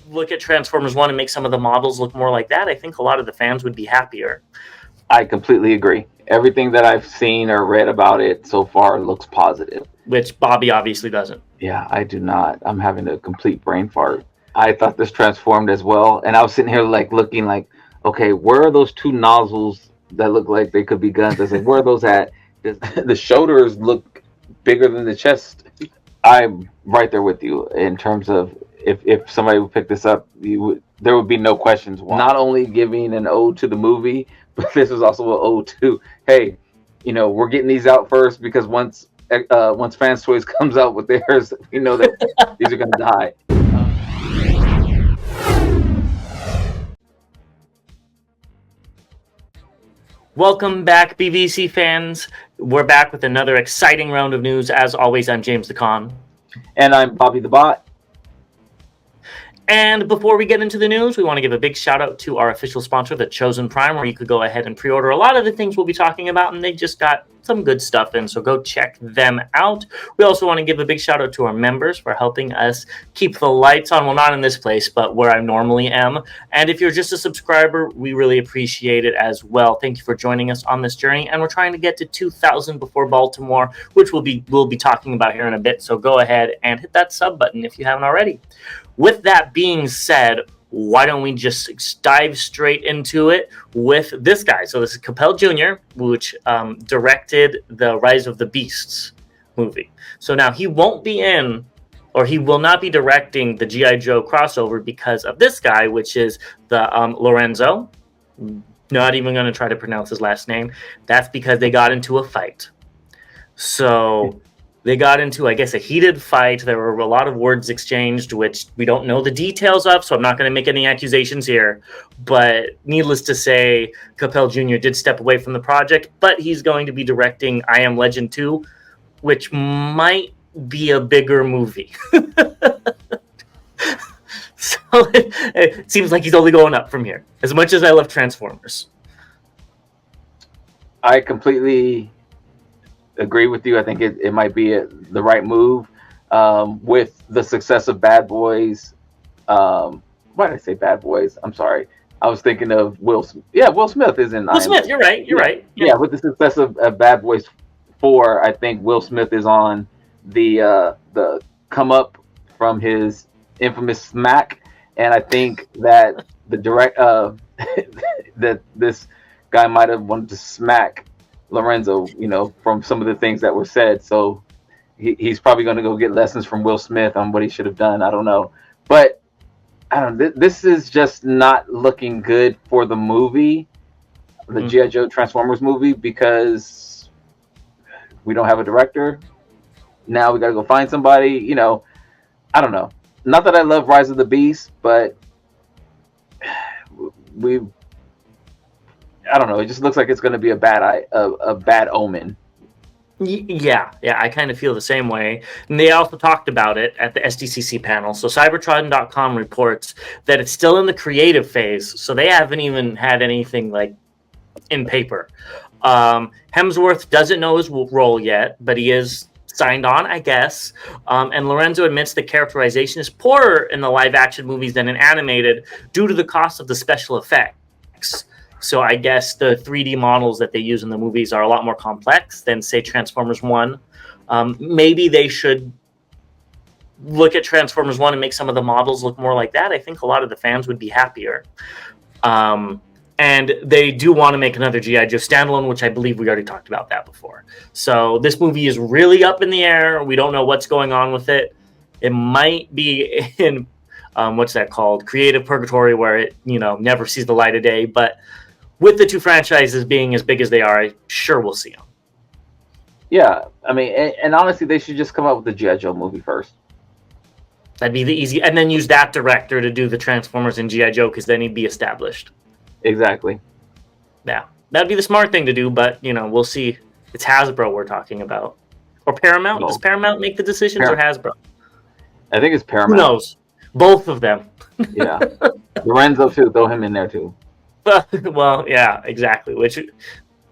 look at Transformers 1 and make some of the models look more like that, I think a lot of the fans would be happier. I completely agree. Everything that I've seen or read about it so far looks positive. Which Bobby obviously doesn't. Yeah, I do not. I'm having a complete brain fart. I thought this transformed as well, and I was sitting here like looking like, okay, where are those two nozzles that look like they could be guns? I was like, where are those at? The shoulders look bigger than the chest. I'm right there with you in terms of if somebody would pick this up, there would be no questions. Not only giving an ode to the movie, but this is also an ode to, hey, we're getting these out first because once Fans Toys comes out with theirs, we know that these are going to die. Welcome back, BVC fans. We're back with another exciting round of news. As always, I'm James the Con. And I'm Bobby the Bot. And before we get into the news, we want to give a big shout out to our official sponsor, The Chosen Prime, where you could go ahead and pre-order a lot of the things we'll be talking about, and they just got some good stuff in, so go check them out. We also want to give a big shout out to our members for helping us keep the lights on. Well, not in this place, but where I normally am. And if you're just a subscriber, we really appreciate it as well. Thank you for joining us on this journey, and we're trying to get to 2,000 before Baltimore, which we'll be talking about here in a bit, so go ahead and hit that sub button if you haven't already. With that being said, why don't we just dive straight into it with this guy? So this is Capel Jr., which directed the Rise of the Beasts movie. So now he won't be in, or he will not be directing the G.I. Joe crossover because of this guy, which is the Lorenzo. Not even going to try to pronounce his last name. That's because they got into a fight. So they got into, I guess, a heated fight. There were a lot of words exchanged, which we don't know the details of, so I'm not going to make any accusations here. But needless to say, Capel Jr. did step away from the project, but he's going to be directing I Am Legend 2, which might be a bigger movie. So it seems like he's only going up from here, as much as I love Transformers. I completely agree with you. I think it might be the right move with the success of Bad Boys. Why did I say Bad Boys? I'm sorry. I was thinking of Will Smith. Yeah, Will Smith is in Will Smith, you're right. You're right. Yeah, with the success of Bad Boys 4, I think Will Smith is on the come up from his infamous smack, and I think that the direct that this guy might have wanted to smack Lorenzo, from some of the things that were said. So he's probably going to go get lessons from Will Smith on what he should have done. I don't know. But I don't know. This is just not looking good for the movie, the G.I. Joe Transformers movie, because we don't have a director. Now we got to go find somebody. I don't know. Not that I love Rise of the Beast, but I don't know. It just looks like it's going to be a bad omen. Yeah, I kind of feel the same way. And they also talked about it at the SDCC panel. So Cybertron.com reports that it's still in the creative phase, so they haven't even had anything like in paper. Hemsworth doesn't know his role yet, but he is signed on, I guess. And Lorenzo admits the characterization is poorer in the live-action movies than in animated due to the cost of the special effects. So I guess the 3D models that they use in the movies are a lot more complex than, say, Transformers 1. Maybe they should look at Transformers 1 and make some of the models look more like that. I think a lot of the fans would be happier. And they do want to make another G.I. Joe standalone, which I believe we already talked about that before. So this movie is really up in the air. We don't know what's going on with it. It might be in, what's that called? Creative purgatory, where it, never sees the light of day. But with the two franchises being as big as they are, I sure we'll see them. Yeah, I mean, and honestly, they should just come up with the G.I. Joe movie first. That'd be the easy, and then use that director to do the Transformers and G.I. Joe, because then he'd be established. Exactly. Yeah, that'd be the smart thing to do, but, we'll see. It's Hasbro we're talking about. Or Paramount? No. Does Paramount make the decisions, or Hasbro? I think it's Paramount. Who knows? Both of them. Yeah. Lorenzo, too. Throw him in there, too. Well, yeah, exactly. Which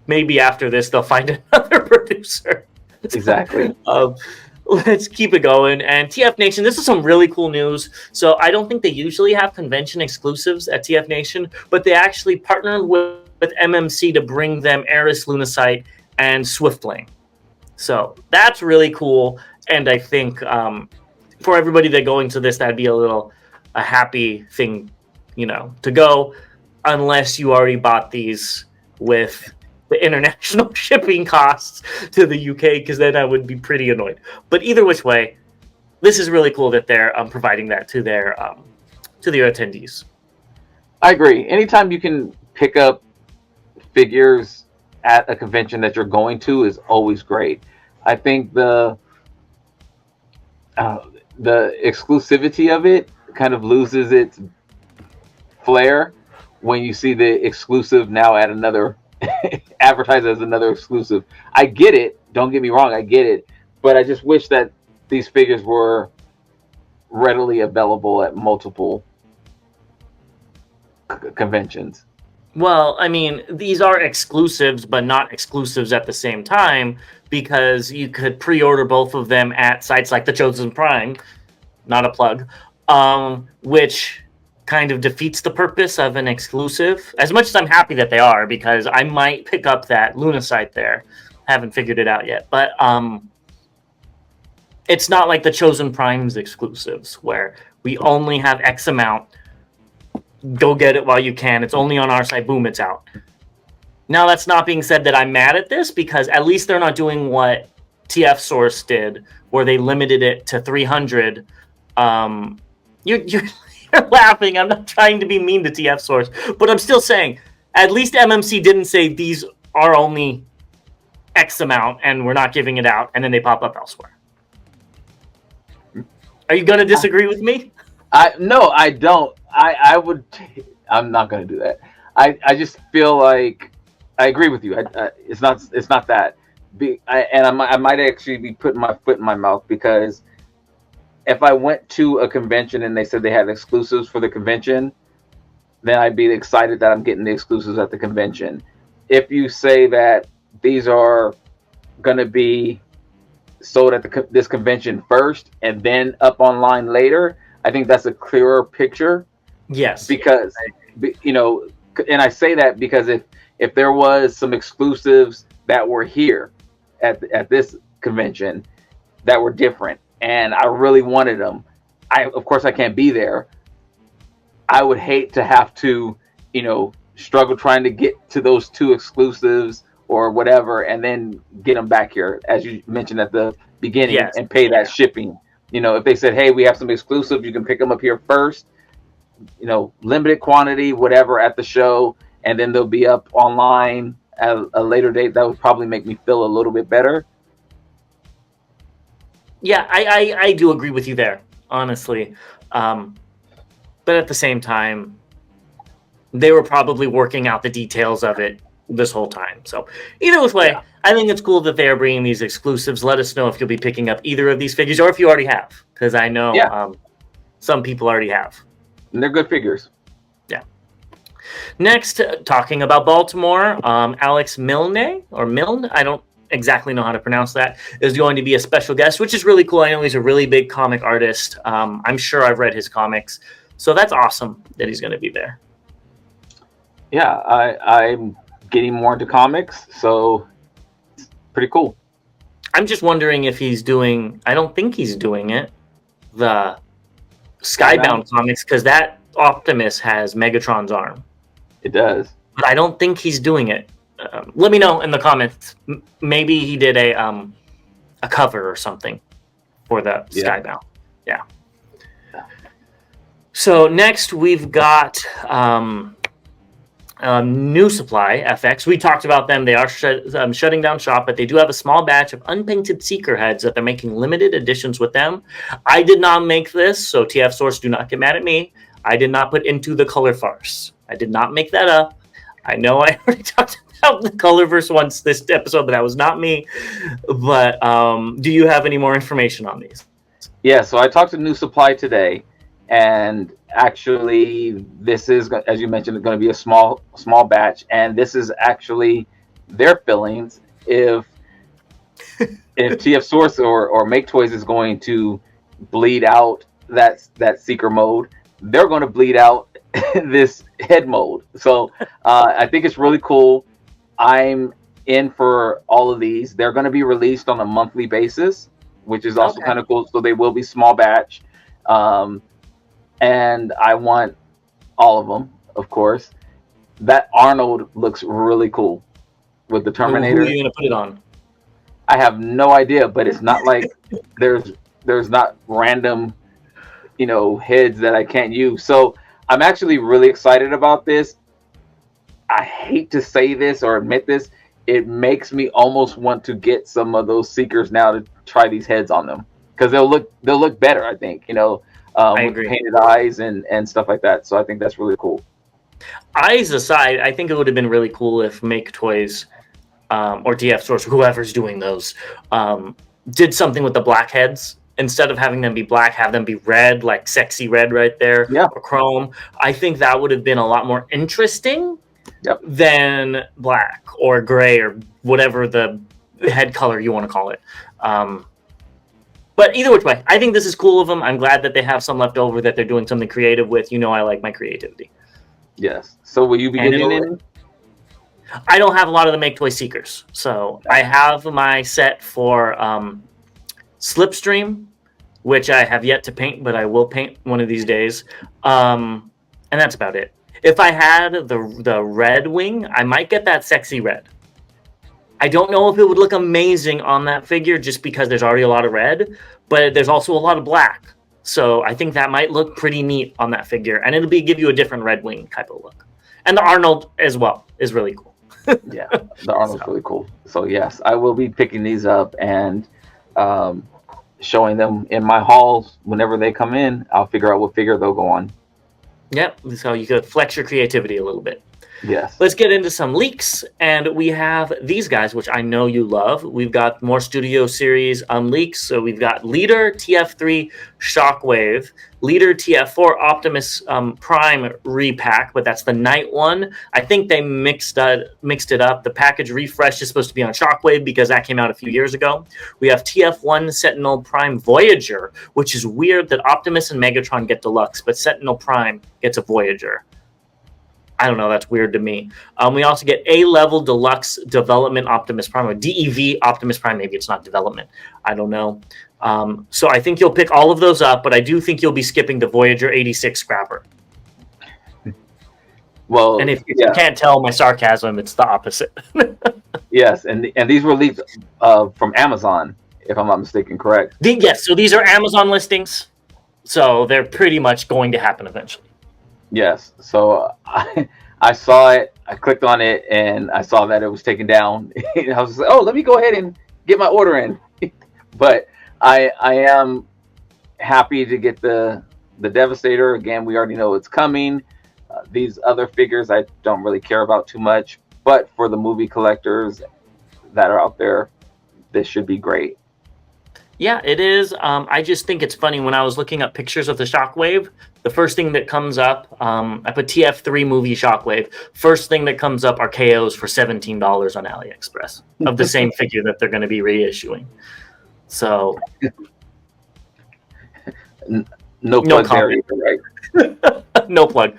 maybe after this they'll find another producer. Exactly. let's keep it going. And TF Nation, this is some really cool news. So I don't think they usually have convention exclusives at TF Nation, but they actually partnered with MMC to bring them Eris, Lunacite, and Swiftling. So that's really cool. And I think for everybody that going to this, that'd be a happy thing, to go, unless you already bought these with the international shipping costs to the UK, because then I would be pretty annoyed. But either which way, this is really cool that they're providing that to their attendees. I agree. Anytime you can pick up figures at a convention that you're going to is always great. I think the exclusivity of it kind of loses its flair when you see the exclusive now at another advertised as another exclusive. I get it. Don't get me wrong. I get it. But I just wish that these figures were readily available at multiple conventions. Well, I mean, these are exclusives, but not exclusives at the same time, because you could pre-order both of them at sites like the Chosen Prime, not a plug, which kind of defeats the purpose of an exclusive. As much as I'm happy that they are, because I might pick up that Lunacite there. Haven't figured it out yet. But it's not like the Chosen Prime's exclusives, where we only have X amount. Go get it while you can. It's only on our site. Boom, it's out. Now, that's not being said that I'm mad at this, because at least they're not doing what TF Source did, where they limited it to 300. You're laughing. I'm not trying to be mean to TF Source, but I'm still saying, at least MMC didn't say these are only X amount and we're not giving it out, and then they pop up elsewhere. Are you going to disagree with me? No, I don't. I'm not going to do that. I just feel like I agree with you. It's not that. I might actually be putting my foot in my mouth, because if I went to a convention and they said they had exclusives for the convention, then I'd be excited that I'm getting the exclusives at the convention. If you say that these are going to be sold at this convention first and then up online later, I think that's a clearer picture. Yes. Because, and I say that because if there was some exclusives that were here at this convention that were different, and I really wanted them, of course I can't be there. I would hate to have to, struggle trying to get to those two exclusives or whatever, and then get them back here, as you mentioned at the beginning, yes, and pay that shipping. If they said, hey, we have some exclusives, you can pick them up here first, limited quantity, whatever, at the show, and then they'll be up online at a later date, that would probably make me feel a little bit better. Yeah, I do agree with you there, honestly. But at the same time, they were probably working out the details of it this whole time. So either which way, yeah. I think it's cool that they are bringing these exclusives. Let us know if you'll be picking up either of these figures, or if you already have, because I know some people already have. And they're good figures. Yeah. Next, talking about Baltimore, Alex Milne, I don't exactly know how to pronounce that, is going to be a special guest, which is really cool. I know he's a really big comic artist. I'm sure I've read his comics. So that's awesome that he's going to be there. Yeah, I'm getting more into comics, so it's pretty cool. I'm just wondering if he's doing, I don't think he's doing it, the Skybound comics, because that Optimus has Megatron's arm. It does. But I don't think he's doing it. Let me know in the comments. Maybe he did a cover or something for the Skybound. Yeah. So next we've got New Supply FX. We talked about them. They are shutting down shop, but they do have a small batch of unpainted Seeker heads that they're making limited editions with them. I did not make this, so TF Source, do not get mad at me. I did not put Into the Color Farce. I did not make that up. I know I already talked about the Colorverse once this episode, but that was not me. But do you have any more information on these? Yeah, so I talked to New Supply today, and actually this is, as you mentioned, going to be a small batch, and this is actually their fillings. If if TF Source or Make Toys is going to bleed out that seeker mode, they're going to bleed out this head mode. So I think it's really cool. I'm in for all of these. They're going to be released on a monthly basis, which is also kind of cool. So they will be small batch. And I want all of them, of course. That Arnold looks really cool with the Terminator. Who are you going to put it on? I have no idea, but it's not like there's not random, heads that I can't use. So I'm actually really excited about this. I hate to say this or admit this. It makes me almost want to get some of those Seekers now to try these heads on them, because they'll look better, I think, I with agree. painted eyes and stuff like that. So I think that's really cool. Eyes aside, I think it would have been really cool if Make Toys or TF Source, whoever's doing those, did something with the black heads. Instead of having them be black, have them be red, like sexy red right there, or chrome. I think that would have been a lot more interesting than black or gray or whatever the head color you want to call it. But either which way, I think this is cool of them. I'm glad that they have some left over that they're doing something creative with. I like my creativity. Yes. So will you be getting in? I don't have a lot of the Make Toy Seekers. So I have my set for Slipstream, which I have yet to paint, but I will paint one of these days. And that's about it. If I had the red wing, I might get that sexy red. I don't know if it would look amazing on that figure just because there's already a lot of red, but there's also a lot of black. So I think that might look pretty neat on that figure, and it'll give you a different red wing type of look. And the Arnold as well is really cool. Yeah, the Arnold's really cool. So yes, I will be picking these up and showing them in my hauls whenever they come in. I'll figure out what figure they'll go on. Yep, so you could flex your creativity a little bit. Yes. Let's get into some leaks, and we have these guys, which I know you love. We've got more Studio Series leaks. So we've got Leader TF3 Shockwave, Leader TF4 Optimus Prime repack, but that's the night one. I think they mixed it up. The package refresh is supposed to be on Shockwave because that came out a few years ago. We have TF1 Sentinel Prime Voyager, which is weird that Optimus and Megatron get deluxe, but Sentinel Prime gets a Voyager. I don't know. That's weird to me. We also get A-level deluxe development Optimus Prime, or DEV Optimus Prime. Maybe it's not development. I don't know. So I think you'll pick all of those up, but I do think you'll be skipping the Voyager 86 Scrapper. Well, and if you can't tell my sarcasm, it's the opposite. Yes, and these were leaked from Amazon, if I'm not mistaken, correct? Yes, so these are Amazon listings. So they're pretty much going to happen eventually. Yes. So I saw it. I clicked on it, and I saw that it was taken down. I was like, "Oh, let me go ahead and get my order in." But I am happy to get the Devastator. Again, we already know it's coming. These other figures I don't really care about too much, but for the movie collectors that are out there, this should be great. Yeah, it is. I just think it's funny when I was looking up pictures of the Shockwave. The first thing that comes up, I put TF3 movie Shockwave. First thing that comes up are KOs for $17 on AliExpress of the same figure that they're going to be reissuing. So, no plug there either, right? No plug.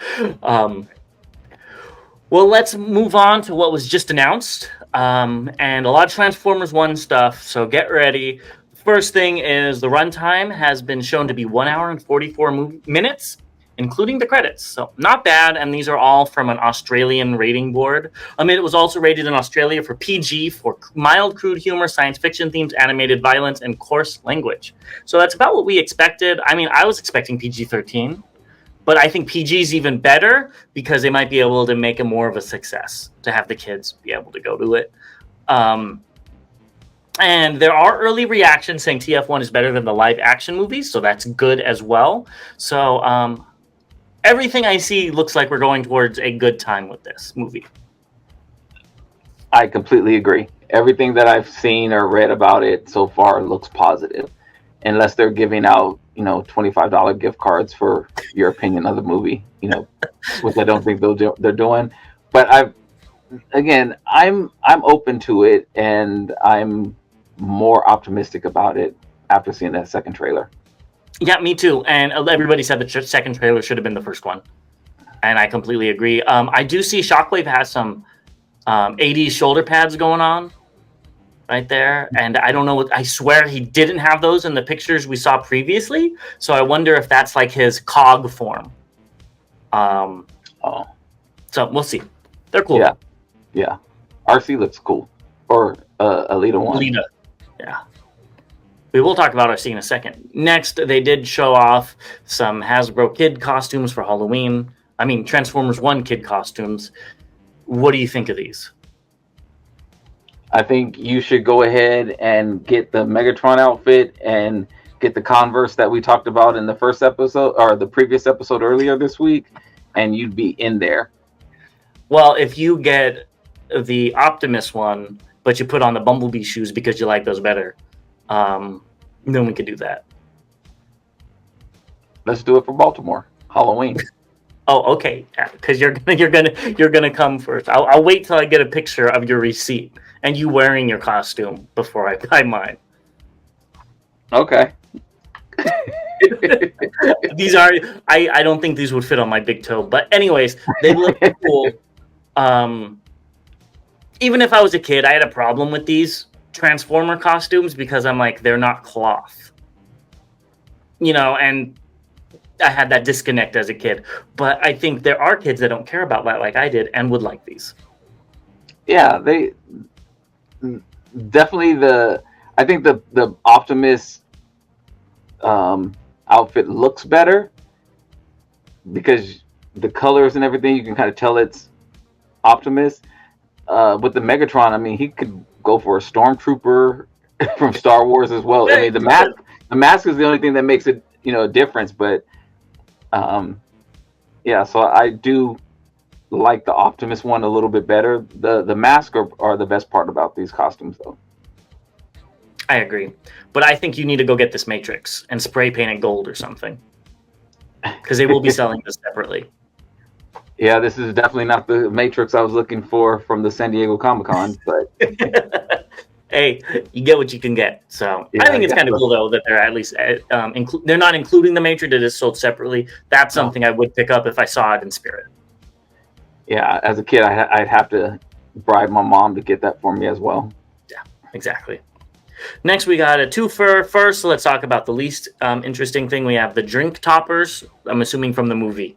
Well, let's move on to what was just announced, and a lot of Transformers 1 stuff. So get ready. First thing is the runtime has been shown to be 1 hour and 44 minutes, including the credits. So not bad, and these are all from an Australian rating board. It was also rated in Australia for PG, for mild, crude humor, science fiction themes, animated violence, and coarse language. So that's about what we expected. I was expecting PG-13, but I think PG is even better because they might be able to make it more of a success to have the kids be able to go to it. And there are early reactions saying TF1 is better than the live action movies, so that's good as well. So everything I see looks like we're going towards a good time with this movie. I completely agree. Everything that I've seen or read about it so far looks positive, unless they're giving out, $25 gift cards for your opinion of the movie, which I don't think they're doing. But I'm open to it, and I'm more optimistic about it after seeing that second trailer. Yeah, me too. And everybody said the second trailer should have been the first one. And I completely agree. I do see Shockwave has some 80s shoulder pads going on right there. And I don't know what, I swear he didn't have those in the pictures we saw previously. So I wonder if that's like his cog form. So we'll see. They're cool. Yeah. RC looks cool. Or Alita 1. Alita. Yeah. We will talk about RC in a second. Next, they did show off some Hasbro kid costumes for Halloween. I mean, Transformers 1 kid costumes. What do you think of these? I think you should go ahead and get the Megatron outfit and get the Converse that we talked about in the first episode or the previous episode earlier this week, and you'd be in there. Well, if you get the Optimus one, but you put on the Bumblebee shoes because you like those better, then we could do that. Let's do it for Baltimore Halloween. Oh, okay. Because you're gonna come first. I'll wait till I get a picture of your receipt and you wearing your costume before I buy mine. Okay. These are I don't think these would fit on my big toe, but anyways, they look cool. Even if I was a kid, I had a problem with these Transformer costumes because I'm like, they're not cloth. And I had that disconnect as a kid. But I think there are kids that don't care about that like I did and would like these. Yeah, they definitely I think the Optimus outfit looks better because the colors and everything, you can kind of tell it's Optimus. With the Megatron, I mean, he could go for a stormtrooper from Star Wars as well. I mean, the mask is the only thing that makes it, a difference. But yeah, so I do like the Optimus one a little bit better. The mask are the best part about these costumes, though. I agree, but I think you need to go get this Matrix and spray paint it gold or something, because they will be selling this separately. Yeah, this is definitely not the Matrix I was looking for from the San Diego Comic-Con, but hey, you get what you can get. So yeah, I think it's kind of cool though that they're at least they're not including the Matrix. It is sold separately. That's something I would pick up if I saw it in spirit. Yeah, as a kid, I'd have to bribe my mom to get that for me as well. Yeah, exactly. Next, we got a twofer. First, let's talk about the least interesting thing. We have the drink toppers. I'm assuming from the movie.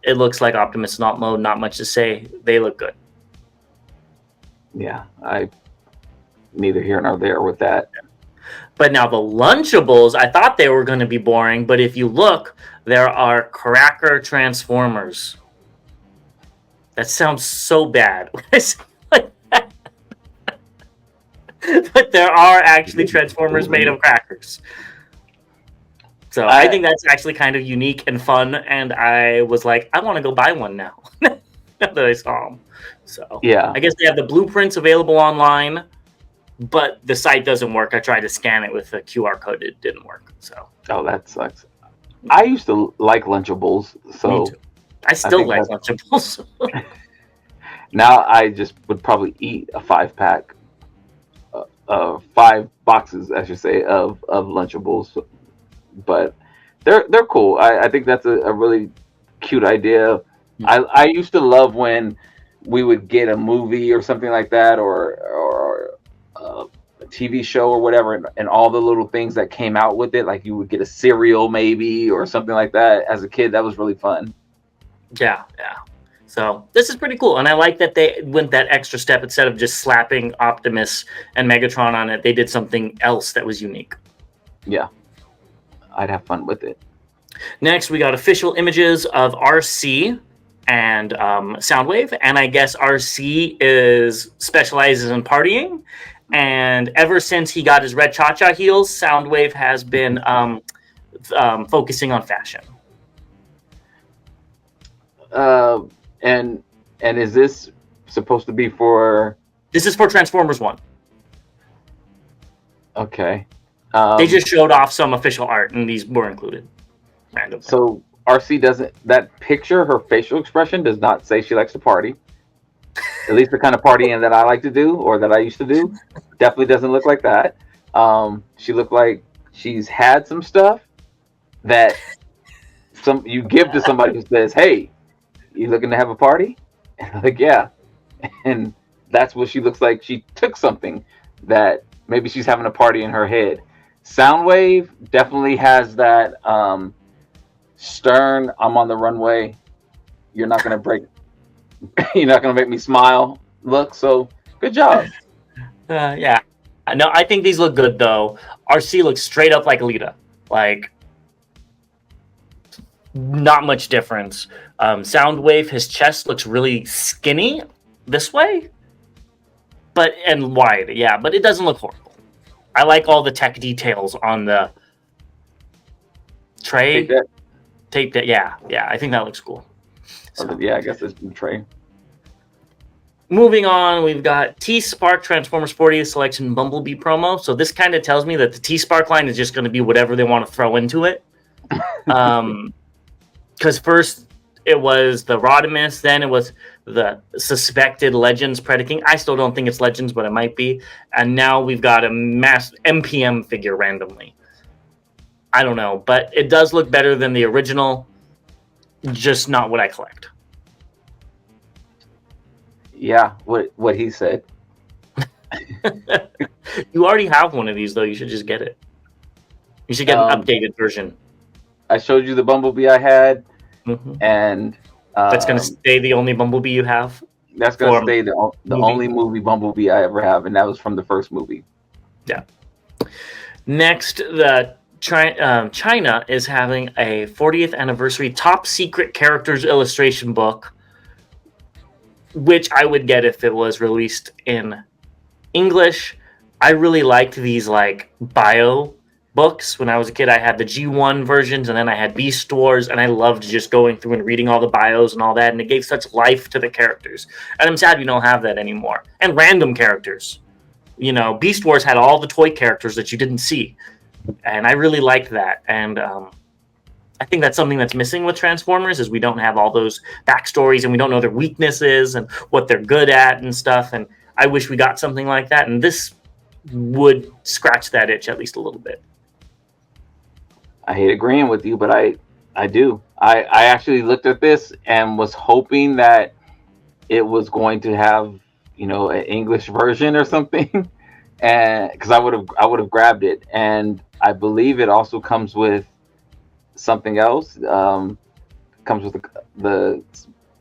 It looks like Optimus Not Mode. Not much to say. They look good. Yeah, I neither here nor there with that. But now the Lunchables, I thought they were going to be boring, but if you look, there are cracker Transformers. That sounds so bad. But there are actually Transformers made of crackers. So I think that's actually kind of unique and fun, and I was like, I want to go buy one now. Now that I saw them. So yeah, I guess they have the blueprints available online, but the site doesn't work. I tried to scan it with a QR code. It didn't work. So that sucks. I used to like Lunchables, so me too. I still like Lunchables. Now I just would probably eat a 5-pack. 5 boxes, I should say, of Lunchables, but they're cool. I think that's a really cute idea. I used to love when we would get a movie or something like that, or a TV show or whatever, and all the little things that came out with it. Like you would get a cereal maybe or something like that. As a kid, that was really fun. Yeah. So this is pretty cool, and I like that they went that extra step. Instead of just slapping Optimus and Megatron on it, they did something else that was unique. Yeah, I'd have fun with it. Next, we got official images of RC and Soundwave, and I guess RC specializes in partying, and ever since he got his red cha-cha heels, Soundwave has been focusing on fashion. And is this supposed to be for? This is for Transformers 1. Okay. They just showed off some official art, and these were included. Randomly. So RC doesn't. That picture, her facial expression does not say she likes to party. At least the kind of partying that I like to do, or that I used to do, definitely doesn't look like that. She looked like she's had some stuff that you give to somebody who says, "Hey, you looking to have a party?" Like, yeah, and that's what she looks like. She took something that maybe she's having a party in her head. Soundwave definitely has that stern. I'm on the runway. You're not gonna break. You're not gonna make me smile. Look, so good job. Yeah. No, I think these look good though. RC looks straight up like Alita. Like, not much difference. Soundwave, his chest looks really skinny this way, and wide. Yeah, but it doesn't look horrible. I like all the tech details on the tray. Tape that. Yeah. I think that looks cool. So, yeah, I guess it's the tray. Moving on, we've got T-Spark Transformers 40th Selection Bumblebee promo. So this kind of tells me that the T-Spark line is just going to be whatever they want to throw into it. Because first it was the Rodimus, then it was the suspected Legends Predaking. I still don't think it's Legends, but it might be. And now we've got a mass MPM figure randomly. I don't know, but it does look better than the original, just not what I collect. Yeah, what he said. You already have one of these, though. You should just get it. You should get an updated version. I showed you the Bumblebee I had, and that's going to stay the only Bumblebee you have. That's going to stay the only movie Bumblebee I ever have, and that was from the first movie. Yeah. Next, the China is having a 40th anniversary top secret characters illustration book, which I would get if it was released in English. I really liked these like bio books. When I was a kid, I had the G1 versions, and then I had Beast Wars, and I loved just going through and reading all the bios and all that, and it gave such life to the characters. And I'm sad we don't have that anymore. And random characters. You know, Beast Wars had all the toy characters that you didn't see. And I really liked that. And I think that's something that's missing with Transformers, is we don't have all those backstories, and we don't know their weaknesses and what they're good at and stuff. And I wish we got something like that. And this would scratch that itch at least a little bit. I hate agreeing with you, but I do. I actually looked at this and was hoping that it was going to have, you know, an English version or something, and because I would have grabbed it. And I believe it also comes with something else. Comes with the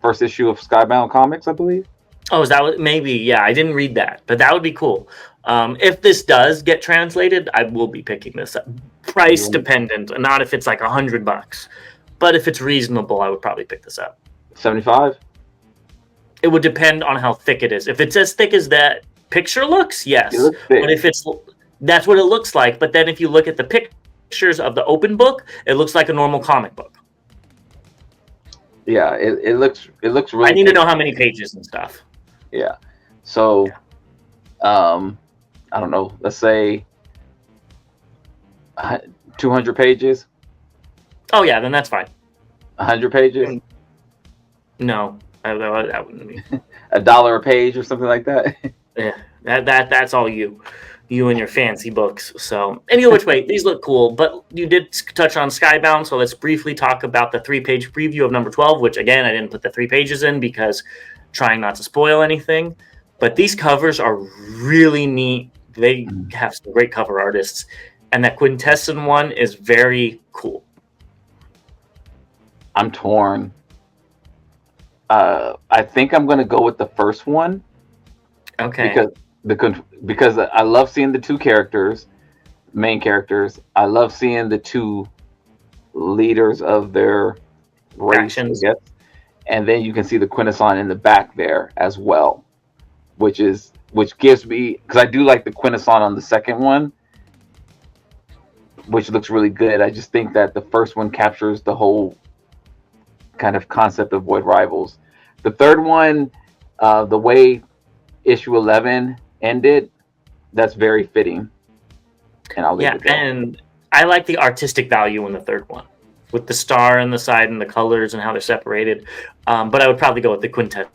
first issue of Skybound Comics, I believe. Oh, is that what, maybe? Yeah, I didn't read that, but that would be cool. If this does get translated, I will be picking this up. Price dependent, not if it's like $100, but if it's reasonable, I would probably pick this up. 75. It would depend on how thick it is. If it's as thick as that picture looks, yes. But if that's what it looks like. But then if you look at the pictures of the open book, it looks like a normal comic book. Yeah, it looks really. I need to know how many pages and stuff. Yeah. So, I don't know. Let's say 200 pages. Oh yeah, then that's fine. 100 pages. No, that wouldn't be. $1 a page or something like that. Yeah, that's all you and your fancy books. So any which way, these look cool. But you did touch on Skybound, so let's briefly talk about the 3-page preview of number 12. Which again, I didn't put the 3 pages in because trying not to spoil anything. But these covers are really neat. They have some great cover artists, and that Quintesson one is very cool. I'm torn. I think I'm going to go with the first one. Okay. Because I love seeing the two main characters. I love seeing the two leaders of their race, I guess. And then you can see the Quintesson in the back there as well, which gives me, because I do like the Quintesson on the second one, which looks really good. I just think that the first one captures the whole kind of concept of Void Rivals. The third one, the way issue 11 ended, that's very fitting. And I'll leave it there. And I like the artistic value in the third one, with the star on the side and the colors and how they're separated. But I would probably go with the Quintesson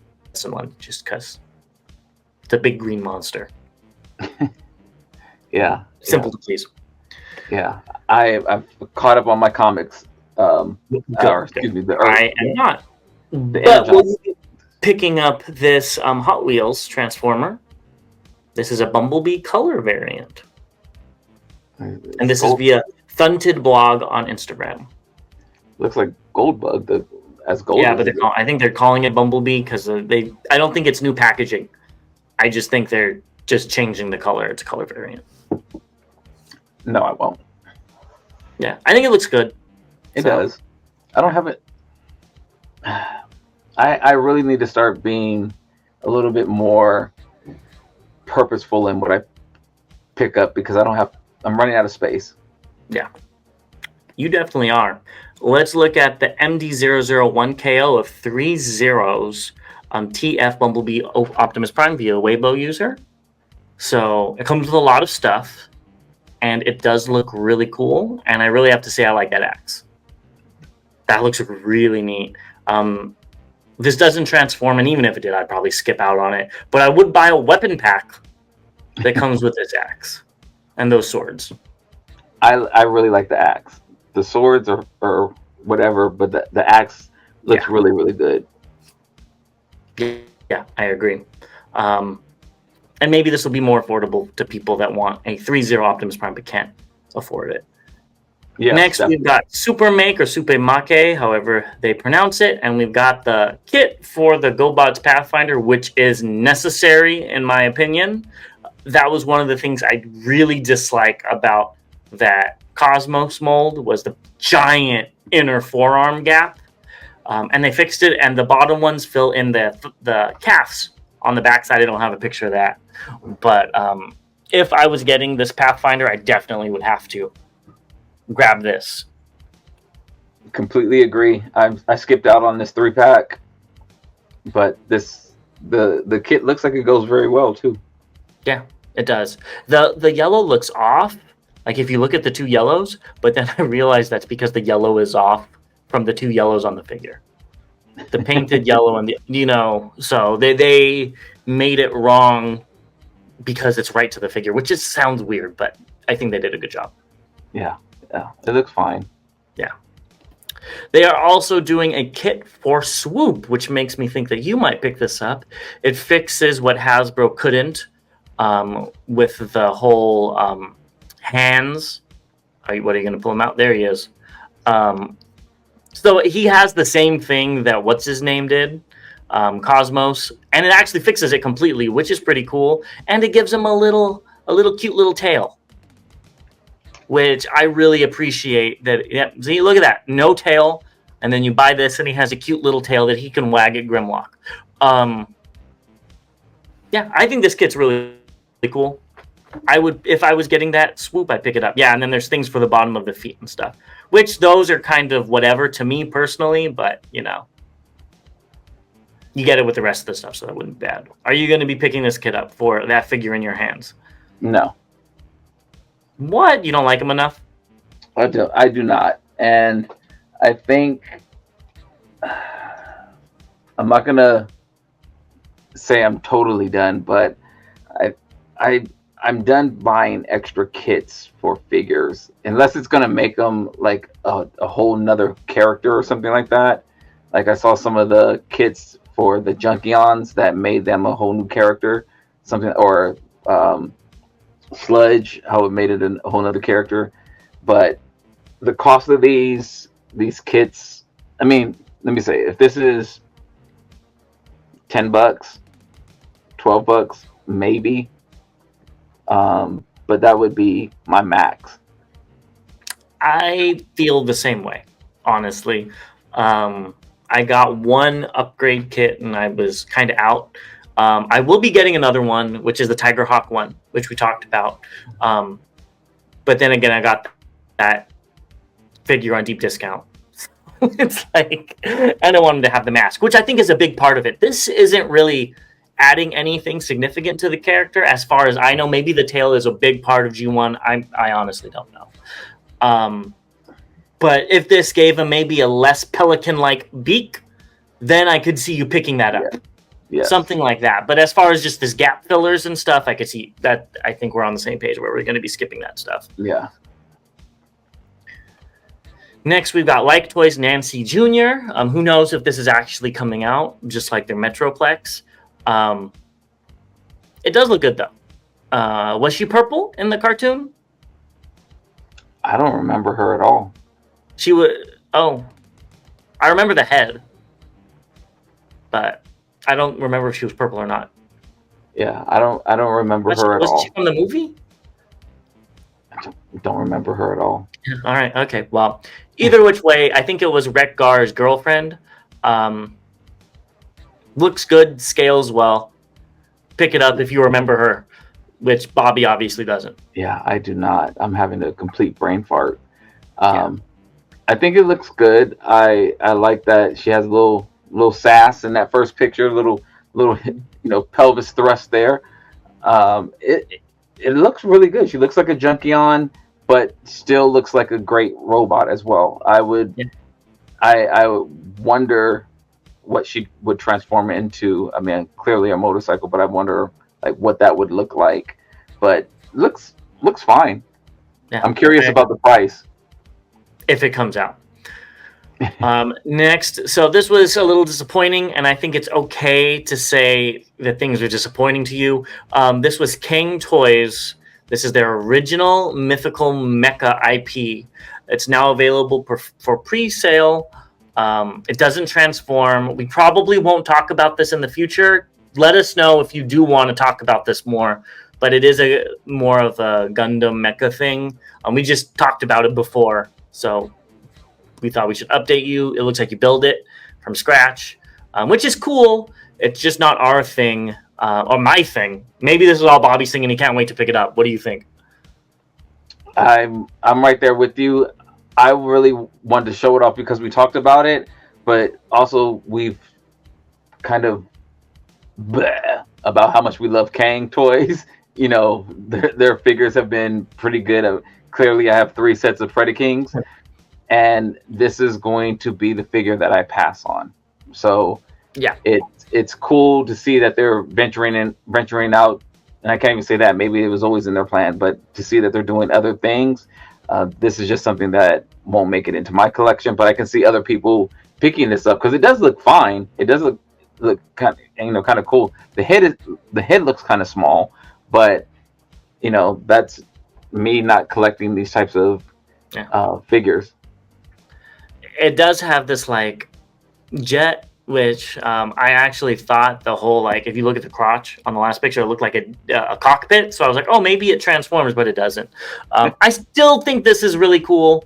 one just because it's a big green monster. Yeah. Simple to please. Yeah. I've caught up on my comics. I am not. The But we'll be picking up this Hot Wheels Transformer. This is a Bumblebee color variant. And this is via Thunted Blog on Instagram. Looks like Goldbug as gold. Yeah, but I think they're calling it Bumblebee because I don't think it's new packaging. I just think they're just changing the color. It's a color variant. No, I won't. Yeah, I think it looks good. It does. I don't have it. I really need to start being a little bit more purposeful in what I pick up because I'm running out of space. Yeah, you definitely are. Let's look at the MD001KO of 3 zeros on TF Bumblebee Optimus Prime via Weibo user. So it comes with a lot of stuff, and it does look really cool. And I really have to say I like that axe. That looks really neat. This doesn't transform, and even if it did, I'd probably skip out on it. But I would buy a weapon pack that comes with this axe and those swords. I really like the axe. The swords or whatever, but the axe looks really, really good. Yeah, I agree. And maybe this will be more affordable to people that want a 3-0 Optimus Prime but can't afford it. Yeah, next, we've got Supermake or Supemake, however they pronounce it, and we've got the kit for the Gobots Pathfinder, which is necessary, in my opinion. That was one of the things I really dislike about that Cosmos mold was the giant inner forearm gap. And they fixed it, and the bottom ones fill in the calves. On the backside, I don't have a picture of that. But if I was getting this Pathfinder, I definitely would have to grab this. Completely agree. I skipped out on this 3-pack, but the kit looks like it goes very well too. Yeah, it does. The yellow looks off. Like if you look at the 2 yellows, but then I realized that's because the yellow is off from the 2 yellows on the figure. The painted yellow and so they made it wrong because it's right to the figure, which just sounds weird, but I think they did a good job. Yeah, it looks fine. Yeah. They are also doing a kit for Swoop, which makes me think that you might pick this up. It fixes what Hasbro couldn't with the whole hands. What are you going to pull him out? There he is. So he has the same thing that what's-his-name did, Cosmos, and it actually fixes it completely, which is pretty cool. And it gives him a cute little tail, which I really appreciate. That. Yeah, see, look at that, no tail, and then you buy this, and he has a cute little tail that he can wag at Grimlock. Yeah, I think this kit's really, really cool. I would, if I was getting that Swoop, I'd pick it up. Yeah, and then there's things for the bottom of the feet and stuff, which those are kind of whatever to me personally, but you get it with the rest of the stuff, so that wouldn't be bad. Are you going to be picking this kit up for that figure in your hands? No. What? You don't like him enough? I do not, and I think I'm not gonna say I'm totally done, but I'm done buying extra kits for figures unless it's gonna make them like a whole nother character or something like that. Like I saw some of the kits for the Junkions that made them a whole new character, something, or Sludge, how it made it a whole nother character. But the cost of these kits, I mean, let me say, if this is $10, $12, maybe. But that would be my max. I feel the same way, honestly. I got one upgrade kit and I was kind of out. I will be getting another one, which is the Tiger Hawk one, which we talked about. But then again, I got that figure on deep discount. It's like, and I wanted to have the mask, which I think is a big part of it. This isn't really adding anything significant to the character, as far as I know. Maybe the tail is a big part of G1. I honestly don't know. But if this gave him maybe a less pelican-like beak, then I could see you picking that up. Yes. Something like that. But as far as just this gap fillers and stuff, I could see that. I think we're on the same page where we're going to be skipping that stuff. Yeah. Next, we've got Like Toys Nancy Jr. Who knows if this is actually coming out, just like their Metroplex. It does look good, though. Was she purple in the cartoon? I don't remember her at all. She would. Oh, I remember the head, but I don't remember if she was purple or not. Yeah, I don't remember her at all. Was she from the movie? I don't remember her at all. All right. Okay. Well, either which way, I think it was Wreck-Gar's girlfriend. Looks good, scales well. Pick it up if you remember her, which Bobby obviously doesn't. Yeah, I do not. I'm having a complete brain fart. I think it looks good. I like that she has a little sass in that first picture, little pelvis thrust there. It looks really good. She looks like a Junkion, but still looks like a great robot as well. I would wonder what she would transform into. I mean, clearly a motorcycle, but I wonder like what that would look like. But looks fine. Yeah, I'm curious about the price if it comes out. Next, so this was a little disappointing, and I think it's okay to say that things are disappointing to you. This was Kang Toys. This is their original mythical mecha IP. It's now available for pre-sale. It doesn't transform. We probably won't talk about this in the future. Let us know if you do want to talk about this more. But it is a more of a Gundam mecha thing. We just talked about it before, so we thought we should update you. It looks like you build it from scratch, which is cool. It's just not our thing, or my thing. Maybe this is all Bobby's thing and he can't wait to pick it up. What do you think? I'm right there with you. I really wanted to show it off because we talked about it, but also we've kind of about how much we love Kang Toys. You know, their figures have been pretty good. Clearly, I have 3 sets of Predakings, and this is going to be the figure that I pass on. So yeah, it's cool to see that they're venturing out. And I can't even say that. Maybe it was always in their plan, but to see that they're doing other things, this is just something that won't make it into my collection. But I can see other people picking this up because it does look fine. It does look kind of cool. The head looks kind of small, but that's me not collecting these types of figures. It does have this like jet, which I actually thought the whole, like, if you look at the crotch on the last picture, it looked like a cockpit. So I was like, oh, maybe it transforms, but it doesn't. I still think this is really cool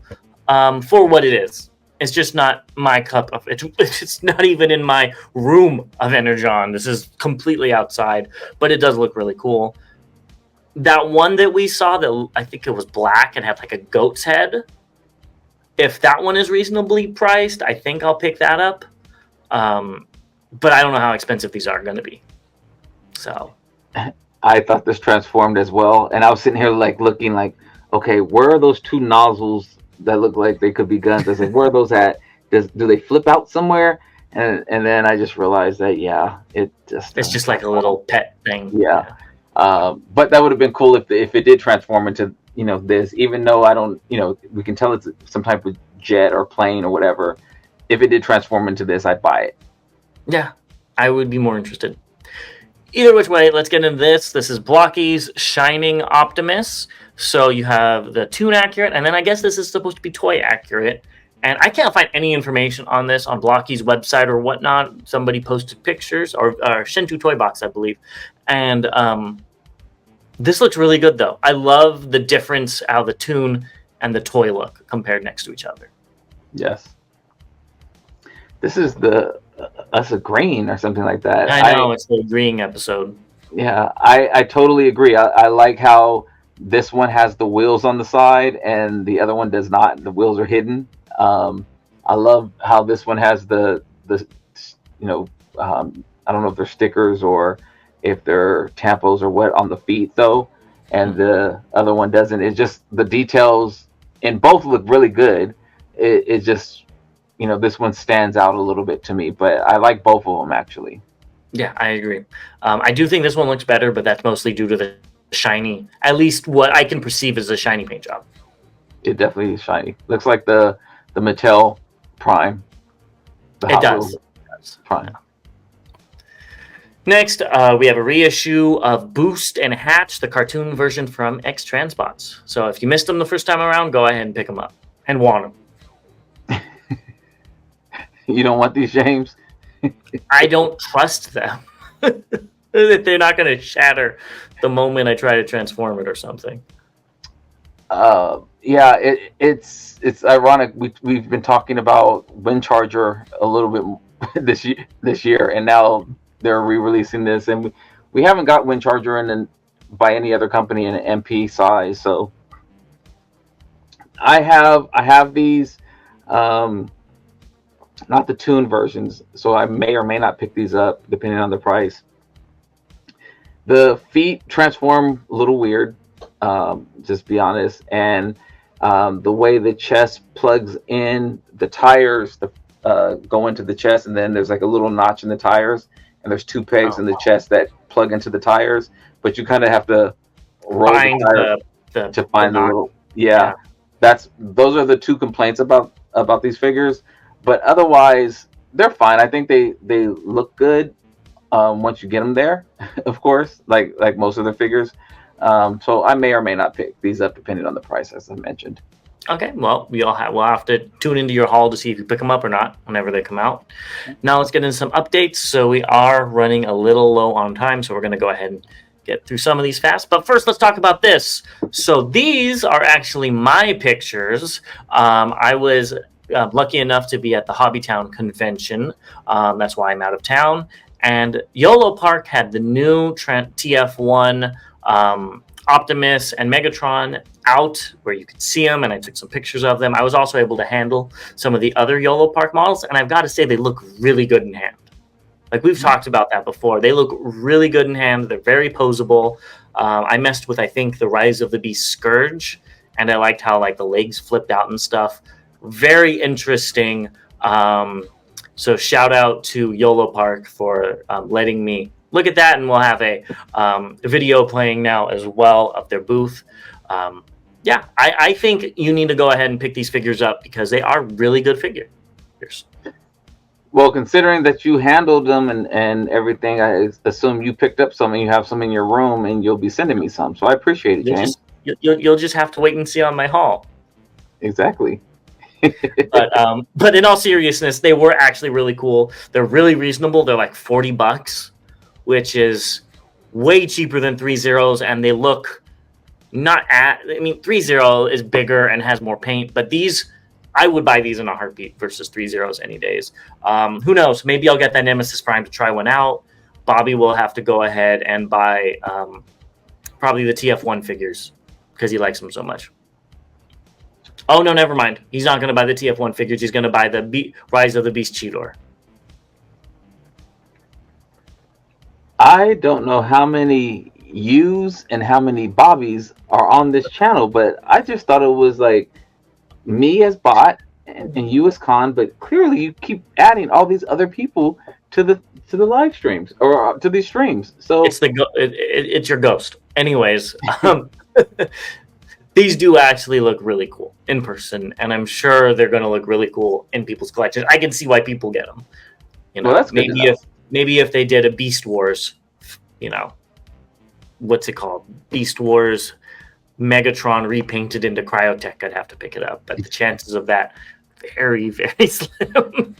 for what it is. It's just not my cup of it. It's not even in my room of Energon. This is completely outside, but it does look really cool. That one that we saw, that I think it was black and had like a goat's head. If that one is reasonably priced, I think I'll pick that up. But I don't know how expensive these are going to be. So I thought this transformed as well, and I was sitting here like looking like, okay, where are those 2 nozzles that look like they could be guns? I was like, where are those at? Do they flip out somewhere? And then I just realized that it's just like a little pet thing. Yeah. But that would have been cool if it did transform into this, even though I don't, we can tell it's some type of jet or plane or whatever. If it did transform into this, I'd buy it. Yeah, I would be more interested. Either which way, let's get into this. This is Blacky's Shining Optimus. So you have the Toon accurate, and then I guess this is supposed to be toy accurate. And I can't find any information on this on Blacky's website or whatnot. Somebody posted pictures, or Shintu Toy Box, I believe. And this looks really good, though. I love the difference how the Toon and the toy look compared next to each other. Yes. This is the Us of Green or something like that. I know, it's the agreeing episode. Yeah, I totally agree. I like how this one has the wheels on the side and the other one does not. The wheels are hidden. I love how this one has the I don't know if they're stickers or if they're tampos or what on the feet though, and the other one doesn't. It's just the details in both look really good. It just this one stands out a little bit to me, but I like both of them actually. Yeah, I agree. I do think this one looks better, but that's mostly due to the shiny, at least what I can perceive as a shiny paint job. It definitely is shiny. Looks like the Mattel Prime. The It Hot does. Wheels Prime. Next, we have a reissue of Boost and Hatch, the cartoon version from X-Transbots. So if you missed them the first time around, go ahead and pick them up and want them. You don't want these, James? I don't trust them. That they're not going to shatter the moment I try to transform it or something. Yeah, it's ironic. We've been talking about Wind Charger a little bit this year, and now they're re-releasing this, and we haven't got Wind Charger by any other company in an MP size. So I have these, not the tune versions, so I may or may not pick these up depending on the price. The feet transform a little weird, just be honest, and the way the chest plugs in, the tires go into the chest, and then there's like a little notch in the tires, and there's two pegs in the chest that plug into the tires, but you kind of have to roll the tire to find the little. Yeah, those are the two complaints about these figures, but otherwise they're fine. I think they look good once you get them there, of course, like most of the figures. So I may or may not pick these up depending on the price, as I mentioned. Okay, well, we'll have to tune into your haul to see if you pick them up or not whenever they come out. Now let's get into some updates. So we are running a little low on time, so we're going to go ahead and get through some of these fast. But first, let's talk about this. So these are actually my pictures. I was lucky enough to be at the Hobbytown convention. That's why I'm out of town. And Yolo Park had the new TFOne Optimus and Megatron out where you could see them, and I took some pictures of them. I was also able to handle some of the other Yolo Park models, and I've got to say they look really good in hand. Like we've talked about that before. They look really good in hand. They're very posable. I messed with, I think, the Rise of the Beast Scourge, and I liked how like the legs flipped out and stuff. Very interesting. So shout out to Yolo Park for letting me look at that, and we'll have a video playing now as well of their booth. Yeah, I think you need to go ahead and pick these figures up because they are really good figures. Well, considering that you handled them and everything, I assume you picked up some and you have some in your room, and you'll be sending me some. So I appreciate it, James. You'll just have to wait and see on my haul. Exactly. But in all seriousness, they were actually really cool. They're really reasonable. They're like $40, which is way cheaper than 3.0s, and they look not at. I mean, 3.0 is bigger and has more paint, but these, I would buy these in a heartbeat versus 3.0s any days. Who knows? Maybe I'll get that Nemesis Prime to try one out. Bobby will have to go ahead and buy probably the TFOne figures because he likes them so much. Oh, no, never mind. He's not going to buy the TFOne figures. He's going to buy the Rise of the Beast Cheetor. I don't know how many yous and how many Bobbies are on this channel, but I just thought it was like me as bot and you as con, but clearly you keep adding all these other people to the live streams or to these streams. So it's your ghost. Anyways, these do actually look really cool in person, and I'm sure they're going to look really cool in people's collections. I can see why people get them. You know, well, that's maybe if they did a Beast Wars, you know, what's it called? Beast Wars Megatron repainted into Cryotech, I'd have to pick it up. But the chances of that, very, very slim.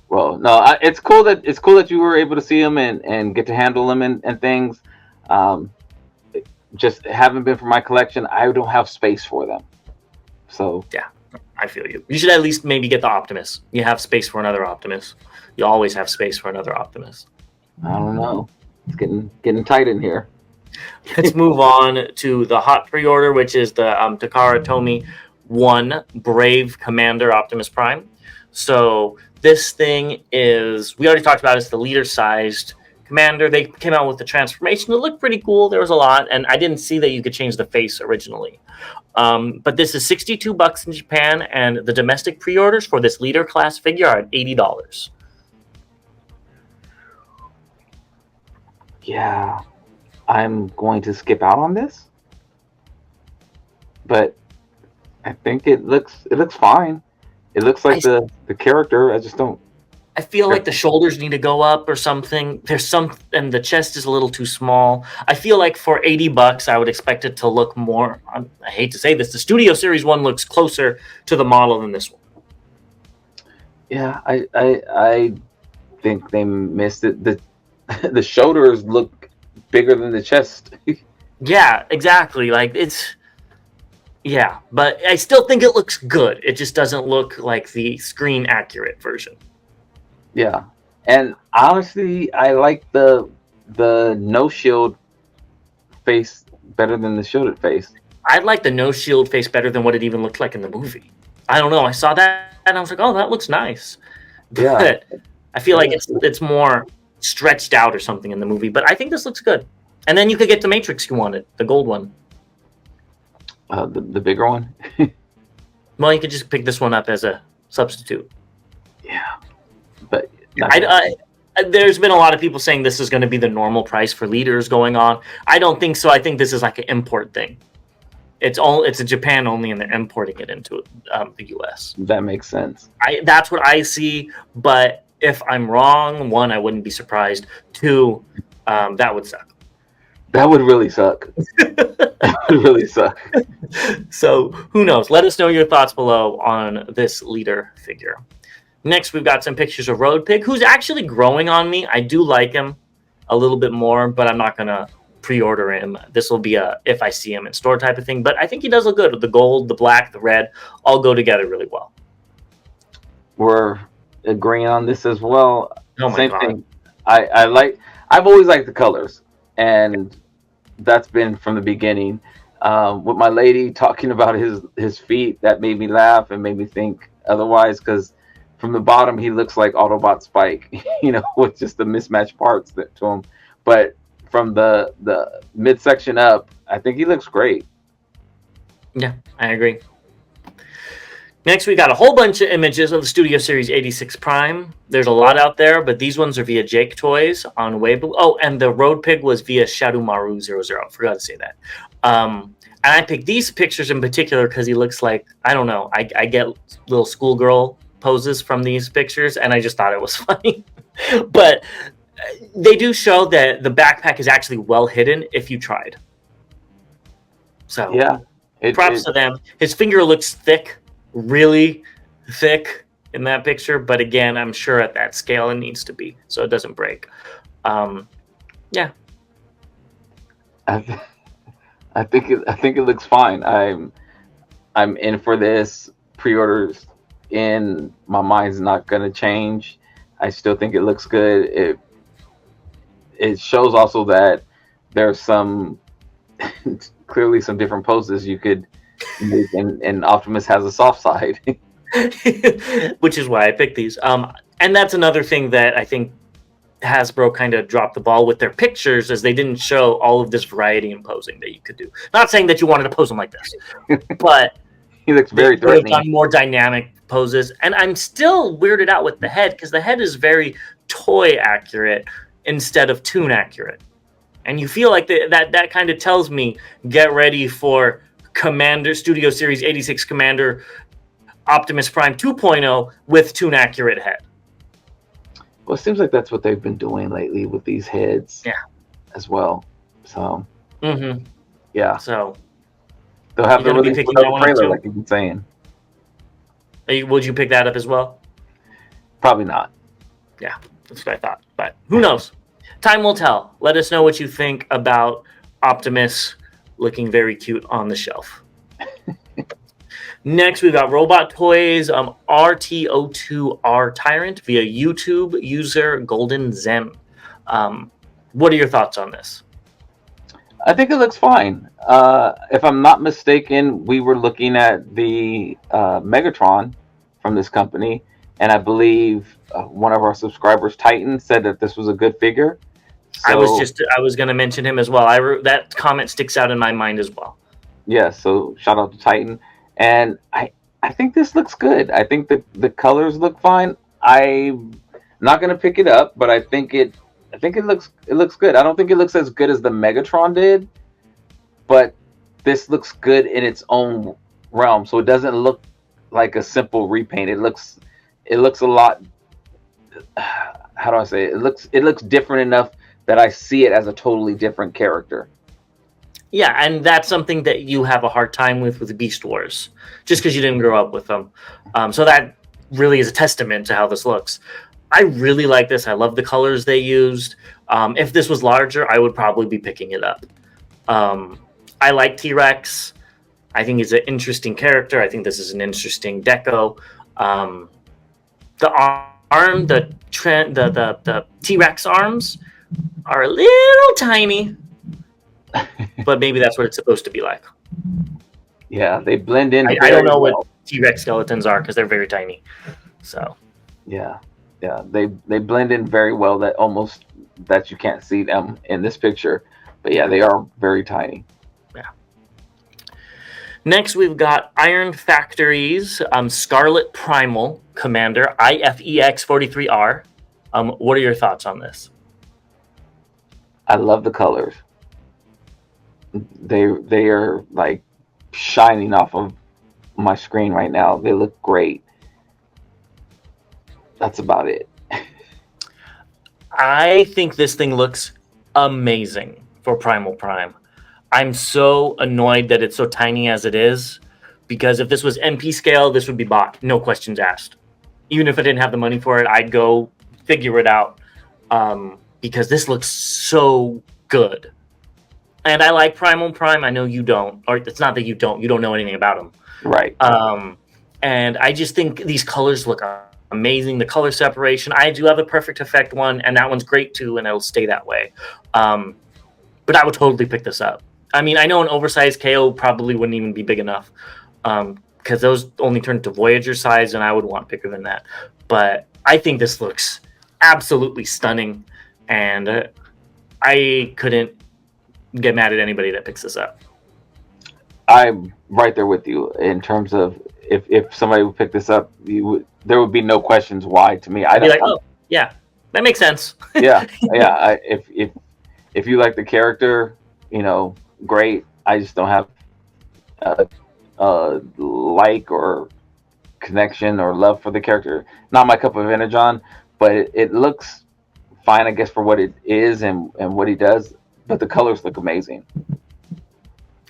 Well, no, it's cool that you were able to see them and get to handle them and things. Just haven't been for my collection. I don't have space for them. So yeah, I feel you. You should at least maybe get the Optimus. You have space for another Optimus. You always have space for another Optimus. I don't know. It's getting tight in here. Let's move on to the hot pre-order, which is the Takara Tomy 1 Brave Commander Optimus Prime. So this thing is, we already talked about, it's the leader-sized Commander. They came out with the transformation. It looked pretty cool. There was a lot, and I didn't see that you could change the face originally. But this is $62 in Japan, and the domestic pre-orders for this leader class figure are at $80. yeah, I'm going to skip out on this, but I think it looks fine. It looks like the character. I just don't. I feel like the shoulders need to go up or something. And the chest is a little too small. I feel like for $80, I would expect it to look more. I hate to say this, the Studio Series one looks closer to the model than this one. Yeah, I think they missed it. The shoulders look bigger than the chest. Yeah, exactly. Like yeah, but I still think it looks good. It just doesn't look like the screen accurate version. Yeah, and honestly, I like the no shield face better than the shielded face. I like the no shield face better than what it even looked like in the movie. I don't know. I saw that and I was like, oh, that looks nice. Yeah, but I feel like it's more stretched out or something in the movie. But I think this looks good. And then you could get the Matrix you wanted, the gold one. The bigger one. Well, you could just pick this one up as a substitute. Yeah, but there's been a lot of people saying this is going to be the normal price for leaders going on. I don't think so. I think this is like an import thing. It's a Japan only, and they're importing it into the US. That makes sense. That's what I see. But if I'm wrong, one, I wouldn't be surprised. Two, that would suck. That would really suck. That would really suck. So who knows? Let us know your thoughts below on this leader figure. Next, we've got some pictures of Road Pig, who's actually growing on me. I do like him a little bit more, but I'm not going to pre-order him. This will be a if I see him in store type of thing. But I think he does look good. The gold, the black, the red, all go together really well. We're agreeing on this as well. Oh my Same God. thing. I've always liked the colors, and that's been from the beginning. With my lady talking about his feet, that made me laugh and made me think otherwise, because from the bottom he looks like Autobot Spike, with just the mismatched parts to him. But from the midsection up, I think he looks great. Yeah, I agree. Next, we got a whole bunch of images of the Studio Series 86 Prime. There's a lot out there, but these ones are via GIJoexTF Toys on Weibo. Oh, and the Road Pig was via Shadomaru00. Forgot to say that. And I picked these pictures in particular because he looks like, I don't know, I get little schoolgirl poses from these pictures, and I just thought it was funny. But they do show that the backpack is actually well hidden if you tried. So Yeah. props to them. His finger looks thick, really thick in that picture, but again, I'm sure at that scale it needs to be so it doesn't break. Yeah. I think it looks fine. I'm in for this. Pre-orders in. My mind's not gonna change. I still think it looks good. It shows also that there's some clearly some different poses you could make, and Optimus has a soft side. Which is why I picked these. And that's another thing that I think Hasbro kind of dropped the ball with their pictures, is they didn't show all of this variety in posing that you could do. Not saying that you wanted to pose them like this, but He looks very they could have threatening. done more dynamic poses. And I'm still weirded out with the head, because the head is very toy accurate instead of toon accurate. And you feel like that kind of tells me, get ready for Commander Studio Series 86 Commander Optimus Prime 2.0 with toon accurate head. Well, it seems like that's what they've been doing lately with these heads. Yeah. As well. So Mm-hmm. yeah, So they'll have You to gonna be release picking another that one up trailer, too? like you've been saying. Would you pick that up as well? Probably not. Yeah, that's what I thought. But who knows? Time will tell. Let us know what you think about Optimus looking very cute on the shelf. Next, we've got Robot Toys RTO2R Tyrant via YouTube user Golden Zen. What are your thoughts on this? I think it looks fine. If I'm not mistaken, we were looking at the Megatron from this company, and I believe one of our subscribers, Titan, said that this was a good figure. I was going to mention him as well. That comment sticks out in my mind as well. Yeah, so shout out to Titan. And I think this looks good. I think the colors look fine. I'm not going to pick it up, but I think I think it looks good. I don't think it looks as good as the Megatron did, but this looks good in its own realm. So it doesn't look like a simple repaint. It looks a lot. How do I say it? It looks different enough that I see it as a totally different character. Yeah, and that's something that you have a hard time with Beast Wars, just because you didn't grow up with them. So that really is a testament to how this looks. I really like this. I love the colors they used. If this was larger, I would probably be picking it up. I like T-Rex. I think he's an interesting character. I think this is an interesting deco. The arm, the T-Rex arms are a little tiny, but maybe that's what it's supposed to be like. Yeah, they blend in. I don't know what T-Rex skeletons are because they're very tiny. So yeah, they blend in very well. That you can't see them in this picture, but yeah, they are very tiny. Yeah. Next, we've got Iron Factory's Scarlet Primal Commander IFEX43R. What are your thoughts on this? I love the colors. They are like shining off of my screen right now. They look great. That's about it. I think this thing looks amazing for Primal Prime. I'm so annoyed that it's so tiny as it is, because if this was MP scale, this would be bought, no questions asked. Even if I didn't have the money for it, I'd go figure it out, because this looks so good. And I like Primal Prime. I know you don't, or it's not that you don't know anything about them. Right. And I just think these colors look amazing. The color separation. I do have a Perfect Effect one, and that one's great too, and it'll stay that way. But I would totally pick this up. I mean, I know an oversized KO probably wouldn't even be big enough, because those only turn to Voyager size, and I would want bigger than that. But I think this looks absolutely stunning, and I couldn't get mad at anybody that picks this up. I'm right there with you in terms of if somebody would pick this up, there would be no questions why to me. I'd be like, oh yeah, that makes sense. yeah. If you like the character, great. I just don't have like or connection or love for the character. Not my cup of energon, but it looks fine, I guess, for what it is and what he does. But the colors look amazing.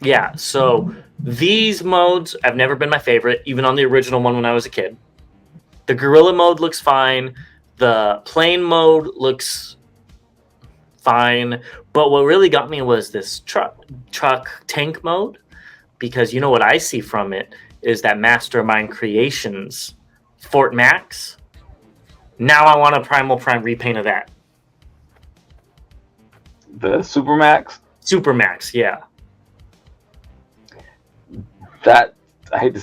Yeah, so these modes have never been my favorite, even on the original one when I was a kid. The Gorilla mode looks fine. The Plane mode looks fine. But what really got me was this truck tank mode, because you know what I see from it is that Mastermind Creations Fort Max. Now I want a Primal Prime repaint of that. The Supermax? Supermax, yeah. That, I hate to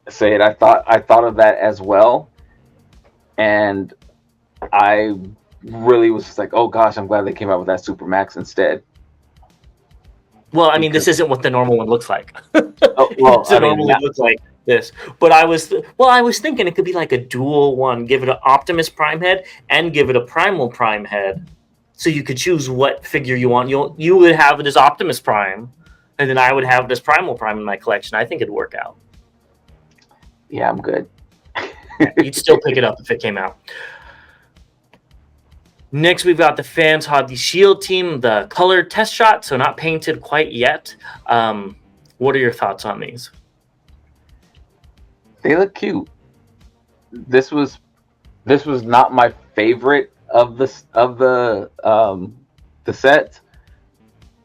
say it, I thought of that as well, and I really was just like, oh gosh, I'm glad they came out with that Supermax instead. Well, I mean, this isn't what the normal one looks like. Oh, well, it normally looks like this. But I was thinking it could be like a dual one. Give it an Optimus Prime head and give it a Primal Prime head, so you could choose what figure you want. You would have it as Optimus Prime, and then I would have this Primal Prime in my collection. I think it'd work out. Yeah, I'm good. You'd still pick it up if it came out. Next, we've got the Fans Hobby Shield team, the color test shot, so not painted quite yet. What are your thoughts on these? They look cute. This was not my favorite of the set,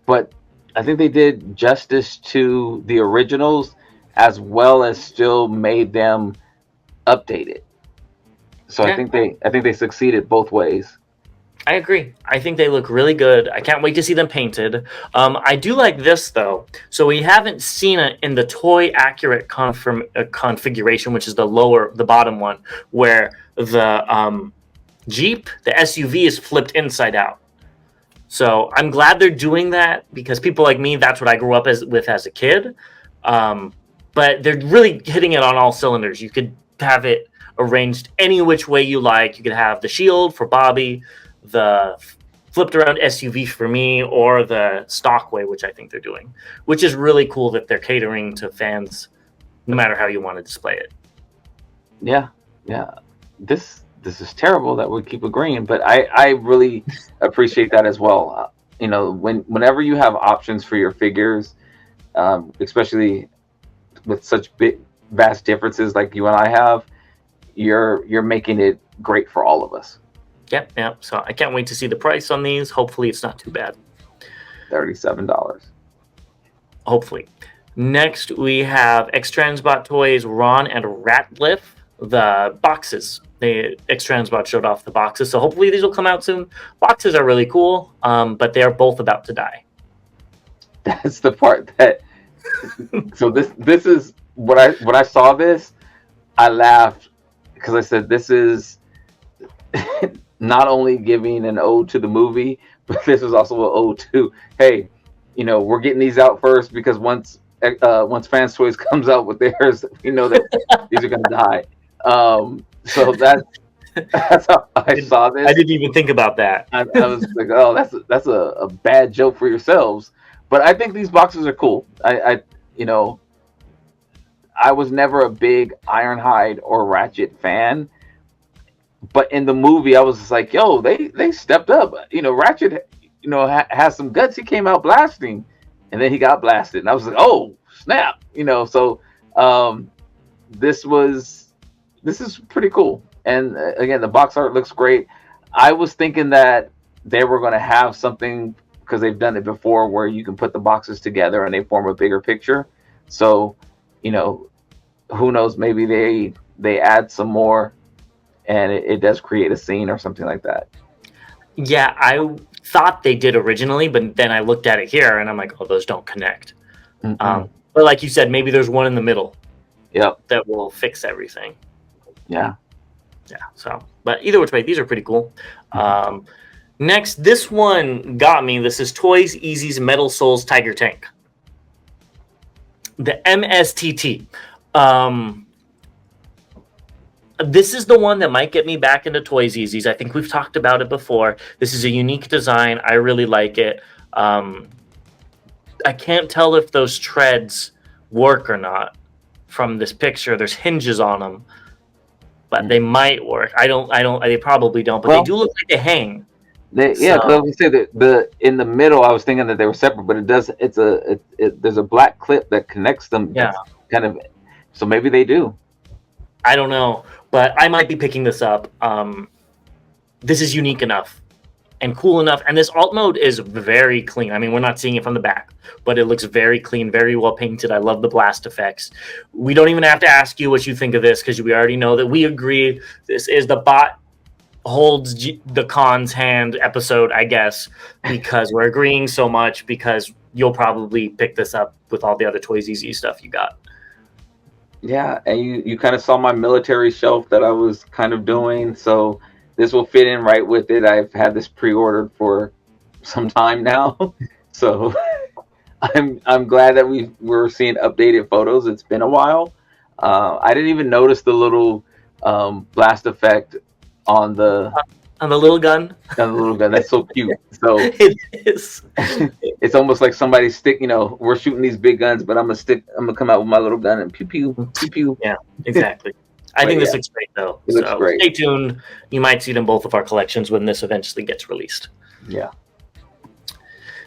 but I think they did justice to the originals as well as still made them updated. So yeah. I think they succeeded both ways. I agree. I think they look really good. I can't wait to see them painted. I do like this, though. So we haven't seen it in the toy accurate configuration, which is the bottom one, where the Jeep, the SUV, is flipped inside out. So I'm glad they're doing that, because people like me, that's what I grew up with as a kid. But they're really hitting it on all cylinders. You could have it arranged any which way you like. You could have the shield for Bobby, the flipped around SUV for me, or the Stockway, which I think they're doing, which is really cool that they're catering to fans, no matter how you want to display it. Yeah, yeah. This is terrible that we keep agreeing, but I really appreciate that as well. You know, whenever you have options for your figures, especially with such big vast differences like you and I have, you're making it great for all of us. Yep. So I can't wait to see the price on these. Hopefully it's not too bad. $37. Hopefully. Next we have X-Transbot Toys, Ron and Ratliff. The boxes. The X-Transbot showed off the boxes, so hopefully these will come out soon. Boxes are really cool, but they are both about to die. That's the part that. So this is when I saw this, I laughed because I said this is not only giving an ode to the movie, but this is also an ode to, hey, you know, we're getting these out first because once Fans Toys comes out with theirs, we know that these are going to die. So that's how I saw this. I didn't even think about that. I was like, oh, that's a bad joke for yourselves. But I think these boxes are cool. I was never a big Ironhide or Ratchet fan, but in the movie I was just like, yo, they stepped up. You know, Ratchet, you know, has some guts. He came out blasting, and then he got blasted, and I was like, oh snap, you know. So this is pretty cool. And again, the box art looks great. I was thinking that they were going to have something, because they've done it before, where you can put the boxes together and they form a bigger picture. So, you know, who knows? Maybe they add some more, and it does create a scene or something like that. Yeah, I thought they did originally, but then I looked at it here and I'm like, oh, those don't connect. But like you said, maybe there's one in the middle. Yep. That will fix everything. Yeah. So, but either which way, these are pretty cool. Next, this one got me. This is Toys Easy's Metal Souls Tiger Tank, the MSTT. This is the one that might get me back into Toys Easy's. I think we've talked about it before. This is a unique design. I really like it. I can't tell if those treads work or not from this picture. There's hinges on them, but they might work. They probably don't, but they do look like they hang. Yeah, because I was gonna say that in the middle, I was thinking that they were separate, but it does. There's a black clip that connects them. Yeah, kind of. So maybe they do. I don't know, but I might be picking this up. This is unique enough and cool enough, and this alt mode is very clean. I mean, we're not seeing it from the back, but it looks very clean, very well painted. I love the blast effects. We don't even have to ask you what you think of this, because we already know that we agree. This is the bot holds the cons hand episode, I guess, because we're agreeing so much, because you'll probably pick this up with all the other Toys Easy stuff you got. Yeah, and you kind of saw my military shelf that I was kind of doing, so this will fit in right with it. I've had this pre-ordered for some time now, so I'm glad that we're seeing updated photos. It's been a while. I didn't even notice the little blast effect on the little gun. On the little gun. That's so cute. So it is. It's almost like somebody stick. You know, we're shooting these big guns, but I'm gonna come out with my little gun and pew pew pew pew. Yeah, exactly. I think this looks great, though. It looks great. Stay tuned. You might see it in both of our collections when this eventually gets released. Yeah.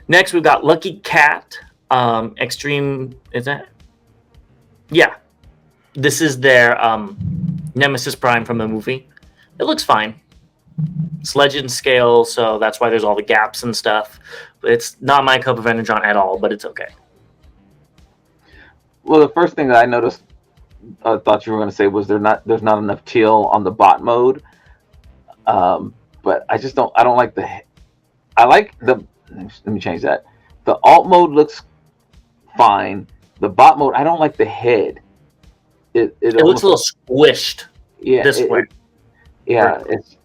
Next, we've got Lucky Cat. Extreme. Is that? Yeah. This is their Nemesis Prime from the movie. It looks fine. It's legend scale, so that's why there's all the gaps and stuff. But it's not my cup of energon at all, but it's okay. Well, the first thing that I noticed, I thought you were going to say, was there's not enough teal on the bot mode. But I don't like let me change that. The alt mode looks fine. The bot mode, I don't like the head. It looks a little squished. Yeah. This way. Yeah, it's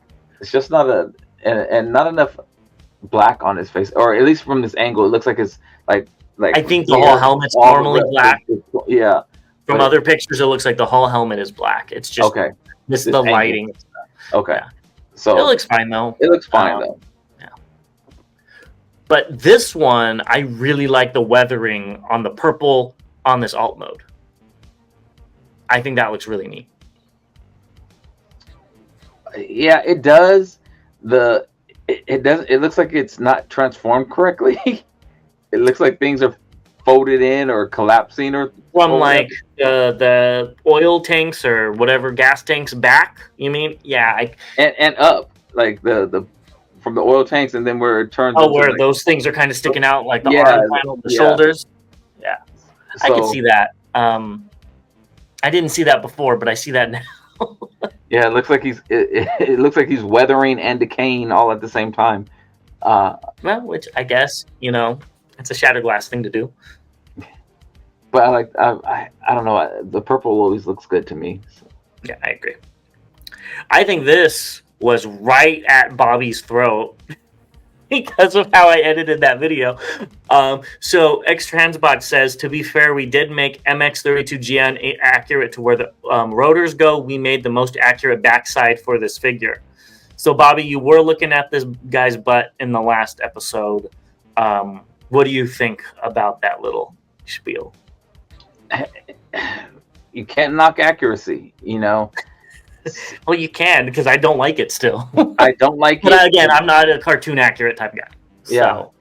just not not enough black on his face, or at least from this angle, it looks like it's like. I think the whole helmet's normally black. Yeah. From other pictures, it looks like the whole helmet is black. It's just this is the lighting. Okay. Yeah. So it looks fine though. It looks fine though. Yeah. But this one, I really like the weathering on the purple on this alt mode. I think that looks really neat. Yeah, it does. It does. It looks like it's not transformed correctly. It looks like things are folded in or collapsing or from like the oil tanks or whatever gas tanks back. You mean? Yeah. And up like the from the oil tanks, and then where it turns. Oh, where like, those things are kind of sticking out, like the arm panel, the shoulders. Yeah, so, I can see that. I didn't see that before, but I see that now. Yeah, it looks like it looks like he's weathering and decaying all at the same time. Well, which I guess, you know, it's a shattered glass thing to do. But I don't know. The purple always looks good to me. So. Yeah, I agree. I think this was right at Bobby's throat because of how I edited that video. So X-Transbots says, to be fair, we did make MX32GN accurate to where the rotors go. We made the most accurate backside for this figure. So Bobby, you were looking at this guy's butt in the last episode. What do you think about that little spiel? You can't knock accuracy, you know. Well, you can, because I don't like it still. I don't like it. But again, I'm not a cartoon accurate type guy. Yeah. So.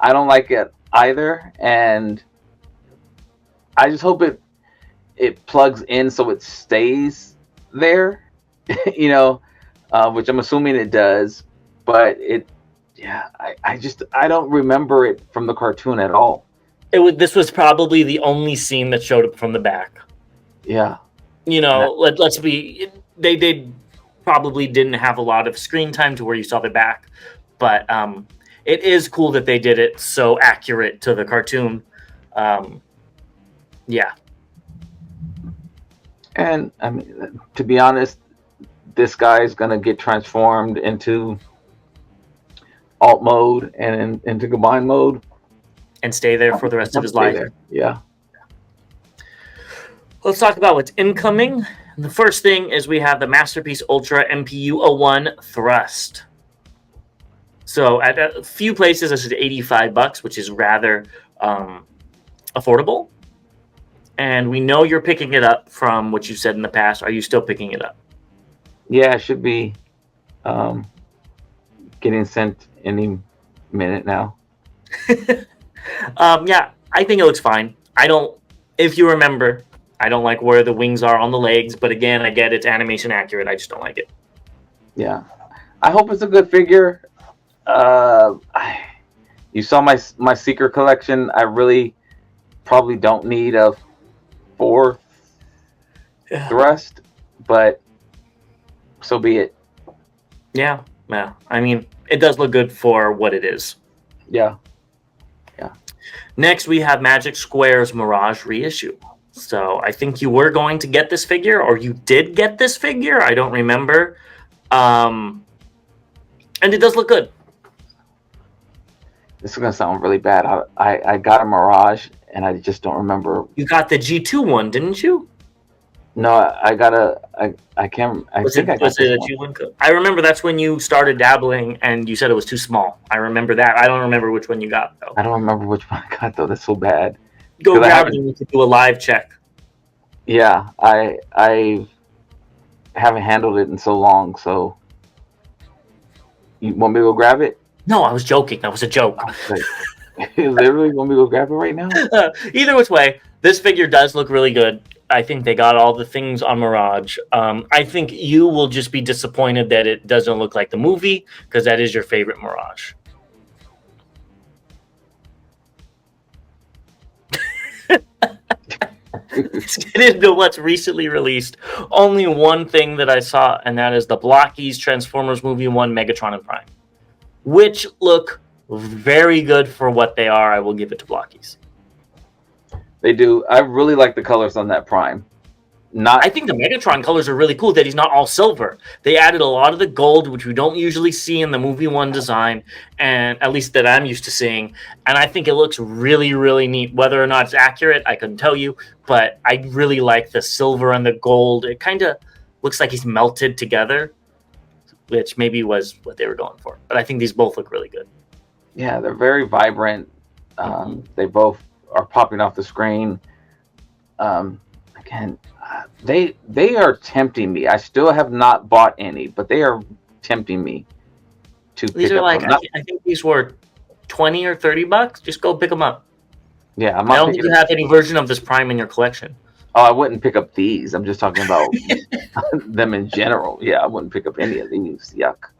I don't like it either, and I just hope it plugs in so it stays there, you know, which I'm assuming it does, but I don't remember it from the cartoon at all. This was probably the only scene that showed up from the back. Yeah. You know, let's be. They probably didn't have a lot of screen time to where you saw the back, but it is cool that they did it so accurate to the cartoon. Yeah. And I mean, to be honest, this guy is gonna get transformed into alt mode and into combine mode, and stay there for the rest of his life. There. Yeah. Let's talk about what's incoming. The first thing is we have the Masterpiece Ultra MPU-01 Thrust. So at a few places, this is $85, which is rather affordable. And we know you're picking it up from what you said in the past. Are you still picking it up? Yeah, it should be getting sent any minute now. Yeah, I think it looks fine. If you remember, I don't like where the wings are on the legs, but again, I get it's animation accurate. I just don't like it. Yeah, I hope it's a good figure. You saw my Seeker collection. I really probably don't need a fourth thrust, but so be it. Yeah. I mean, it does look good for what it is. Yeah. Next, we have Magic Square's Mirage reissue. So I think you were going to get this figure, or you did get this figure. I don't remember. And it does look good. This is going to sound really bad. I got a Mirage, and I just don't remember. You got the G2 one, didn't you? No, I got I can't. I think I got was it a G1 code? I remember that's when you started dabbling, and you said it was too small. I remember that. I don't remember which one you got, though. I don't remember which one I got, though. That's so bad. Go grab it and we can do a live check. Yeah, I haven't handled it in so long, so you want me to go grab it? No, I was joking. That was a joke. You literally want me to go grab it right now? Either which way, this figure does look really good. I think they got all the things on Mirage. I think you will just be disappointed that it doesn't look like the movie, because that is your favorite Mirage. Let's get into what's recently released. Only one thing that I saw, and that is the Blacky's Transformers Movie 1 Megatron and Prime, which look very good for what they are. I will give it to Blacky's. They do. I really like the colors on that Prime. I think the Megatron colors are really cool, that he's not all silver. They added a lot of the gold, which we don't usually see in the movie 1 design, and at least that I'm used to seeing. And I think it looks really, really neat. Whether or not it's accurate, I couldn't tell you, but I really like the silver and the gold. It kind of looks like he's melted together, which maybe was what they were going for. But I think these both look really good. Yeah, they're very vibrant. They both are popping off the screen. Again, they are tempting me. I still have not bought any, but they are tempting me to These pick are up like, some. I think these were $20 or $30. Just go pick them up. Yeah, I'm I not don't think you have any version of this Prime in your collection. Oh, I wouldn't pick up these. I'm just talking about them in general. Yeah, I wouldn't pick up any of these. Yuck.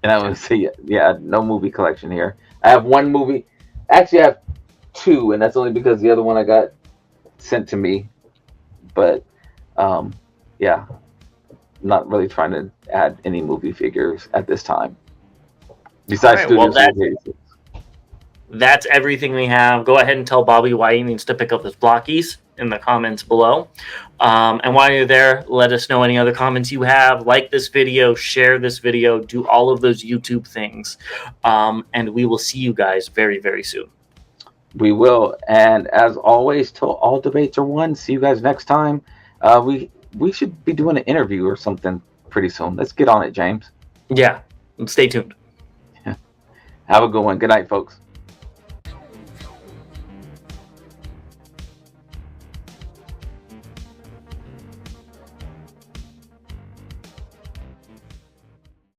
And I would say, yeah, no movie collection here. I have one movie. Actually, I have two, and that's only because the other one I got sent to me. But, yeah, not really trying to add any movie figures at this time. Besides All right, Studios. that's everything we have. Go ahead and tell Bobby why he needs to pick up his blockies in the comments below. And while you're there, let us know any other comments you have. Like this video, share this video, do all of those YouTube things. And we will see you guys very, very soon. We will. And as always, till all debates are won. See you guys next time. We should be doing an interview or something pretty soon. Let's get on it, James. Yeah, stay tuned. Have a good one. Good night, folks.